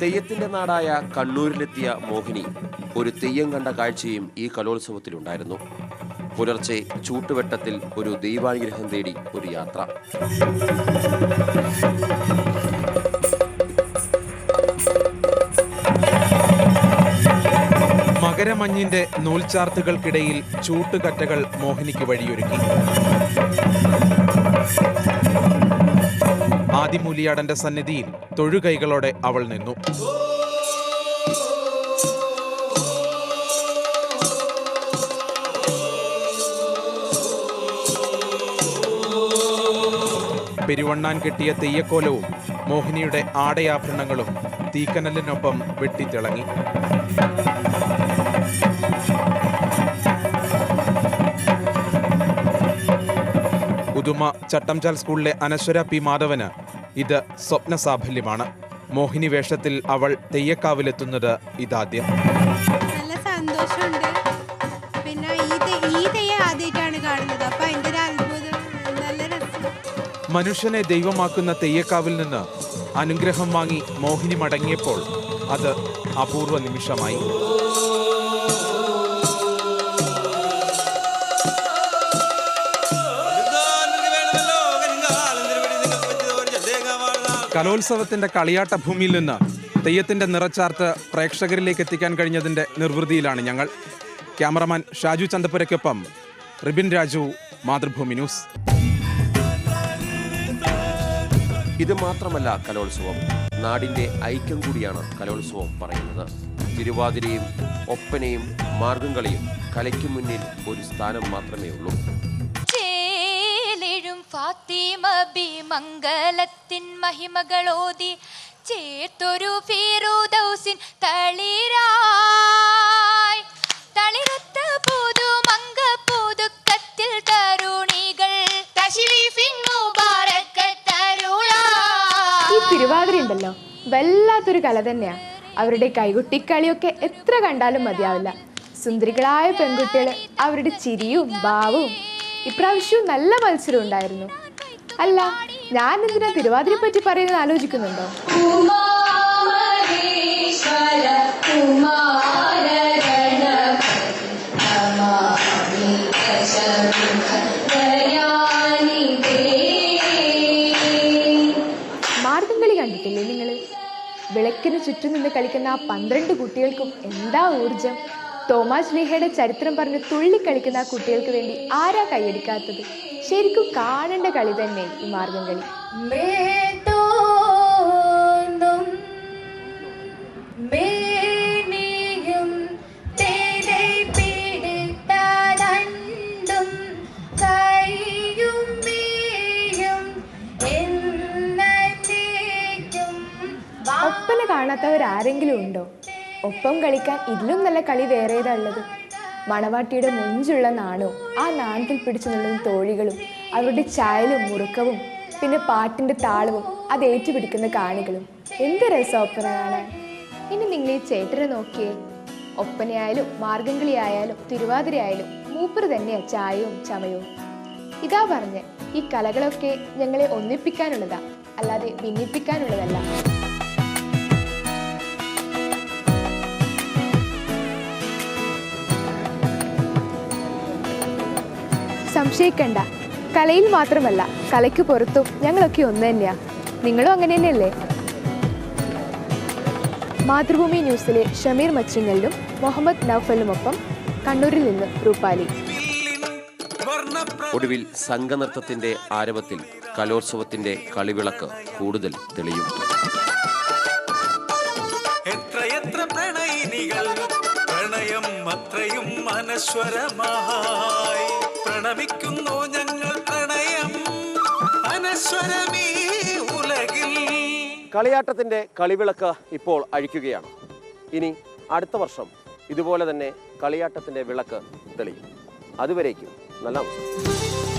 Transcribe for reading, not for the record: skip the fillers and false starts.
തെയ്യത്തിന്റെ നാടായ കണ്ണൂരിലെത്തിയ മോഹിനി ഒരു തെയ്യം കണ്ട കാഴ്ചയും ഈ കലോത്സവത്തിലുണ്ടായിരുന്നു. പുലർച്ചെ ചൂട്ടുവെട്ടത്തിൽ ഒരു ദൈവാനുഗ്രഹം തേടി ഒരു യാത്ര. മകരമഞ്ഞിന്റെ നൂൽച്ചാർത്തുകൾക്കിടയിൽ ചൂട്ടുകറ്റകൾ മോഹിനിക്ക് വഴിയൊരുക്കി. ആദിമൂലിയാടന്റെ സന്നിധിയിൽ തൊഴുകൈകളോടെ അവൾ നിന്നു. പെരുവണ്ണാൻ കെട്ടിയ തെയ്യക്കോലവും മോഹിനിയുടെ ആടയാഭരണങ്ങളും തീക്കനലിനൊപ്പം വെട്ടിത്തിളങ്ങി. ഉദുമ ചട്ടംചാൽ സ്കൂളിലെ അനശ്വര പി മാധവന് ഇത് സ്വപ്ന സാഫല്യമാണ്. മോഹിനി വേഷത്തിൽ അവൾ തെയ്യക്കാവിലെത്തുന്നത് ഇതാദ്യം. നല്ല സന്തോഷമുണ്ട്. പിന്നെ ഈ തെയ്യം ആദ്യമായിട്ടാണ് കാണുന്നത്. അപ്പൊ അതിന്റെ ഒരു അത്ഭുതം, നല്ല രസം. മനുഷ്യനെ ദൈവമാക്കുന്ന തെയ്യക്കാവിൽ നിന്ന് അനുഗ്രഹം വാങ്ങി മോഹിനി മടങ്ങിയപ്പോൾ അത് അപൂർവ നിമിഷമായി. കലോത്സവത്തിന്റെ കളിയാട്ട ഭൂമിയിൽ നിന്ന് തെയ്യത്തിന്റെ നിറച്ചാർത്ത് പ്രേക്ഷകരിലേക്ക് എത്തിക്കാൻ കഴിഞ്ഞതിന്റെ നിർവൃതിയിലാണ് ഞങ്ങൾ. ക്യാമറമാൻ ഷാജു ചന്തപുരയ്ക്കൊപ്പം റിബിൻ രാജു, മാതൃഭൂമി ന്യൂസ്. ഇത് മാത്രമല്ല കലോത്സവം, നാടിന്റെ ഐക്യം കൂടിയാണ് കലോത്സവം പറയുന്നത്. തിരുവാതിരയും ഒപ്പനയും മാർഗംകളിയും കലയ്ക്ക് മുന്നിൽ ഒരു സ്ഥാനം മാത്രമേ ഉള്ളൂ. ഫാത്തിമ ബി മംഗലത്തിൻ മഹിമകളോതി ചേർത്തൊരു ഫിറൂദൗസിൻ തളിരായി തളിരത്ത പുതുമംഗ പുതുക്കത്തിൽ തരുണികൾ തശ്രീഫിൻ മുബാറക്കത്തരുളായി. ഈ തിരുവാതിര ഉണ്ടല്ലോ, വല്ലാത്തൊരു കല തന്നെയാ. അവരുടെ കൈകൊട്ടിക്കളിയൊക്കെ എത്ര കണ്ടാലും മതിയാവില്ല. സുന്ദരികളായ പെൺകുട്ടികൾ, അവരുടെ ചിരിയും ഭാവവും. ഇപ്രാവശ്യവും നല്ല മത്സരം ഉണ്ടായിരുന്നു. അല്ല, ഞാൻ എന്തിനാ തിരുവാതിരയെ പറ്റി പറയുന്നത് ആലോചിക്കുന്നുണ്ടോ? മാർഗംകളി കണ്ടിട്ടില്ലേ നിങ്ങള്? വിളക്കിന് ചുറ്റും നിന്ന് കളിക്കുന്ന ആ 12 കുട്ടികൾക്കും എന്താ ഊർജം! തോമാസ് ലീഹയുടെ ചരിത്രം പറഞ്ഞ് തുള്ളിക്കളിക്കുന്ന ആ കുട്ടികൾക്ക് വേണ്ടി ആരാ കൈയടിക്കാത്തത്? ശരിക്കും കാണേണ്ട കളി തന്നെ ഈ മാർഗംകളി. ഒപ്പന കാണാത്തവരാരെങ്കിലും ഉണ്ടോ? ഒപ്പം കളിക്കാൻ ഇതിലും നല്ല കളി വേറെ ഏതാ ഉള്ളത്? മണവാട്ടിയുടെ മുഞ്ചുള്ള നാണവും ആ നാണത്തിൽ പിടിച്ചു നിൽക്കുന്ന തോഴികളും, അവരുടെ ചായലും മുറുക്കവും, പിന്നെ പാട്ടിൻ്റെ താളവും അത് ഏറ്റുപിടിക്കുന്ന കാണികളും. എന്ത് രസം ഒപ്പന കാണാൻ! ഇനി നിങ്ങൾ ഈ ചേട്ടനെ നോക്കിയേ. ഒപ്പനയായാലും മാർഗംകളിയായാലും തിരുവാതിരയായാലും മൂപ്പർ തന്നെയാ ചായവും ചമയവും. ഇതാ പറഞ്ഞ്, ഈ കലകളൊക്കെ ഞങ്ങളെ ഒന്നിപ്പിക്കാനുള്ളതാ, അല്ലാതെ ഭിന്നിപ്പിക്കാനുള്ളതല്ല. സംശയിക്കണ്ട, കലയിൽ മാത്രമല്ല കലയ്ക്ക് പുറത്തും ഞങ്ങളൊക്കെ ഒന്ന് തന്നെയാ. നിങ്ങളും അങ്ങനെ തന്നെയല്ലേ? മാതൃഭൂമി ന്യൂസിലെ ഷമീർ മച്ചിങ്ങലിനും മുഹമ്മദ് നൗഫലിനുമൊപ്പം കണ്ണൂരിൽ നിന്ന് റൂപാലി. ഒടുവിൽ സംഘനൃത്തത്തിന്റെ ആരവത്തിൽ കലോത്സവത്തിന്റെ കളിവിളക്ക് കൂടുതൽ തെളിയും. എത്രയെത്ര പ്രണയിനികൾ, പ്രണയം അത്രയും അനശ്വരമായി പ്രണമിക്കുന്നു ഞങ്ങൾ, പ്രണയം അനശ്വരമീ ഉലകിൽ. കളിയാട്ടത്തിന്റെ കളിവിളക്ക് ഇപ്പോൾ അഴിക്കുകയാണ്. ഇനി അടുത്ത വർഷം ഇതുപോലെ തന്നെ കളിയാട്ടത്തിന്റെ വിളക്ക് തെളിയും. അതുവരേക്കും നല്ല അവസരം.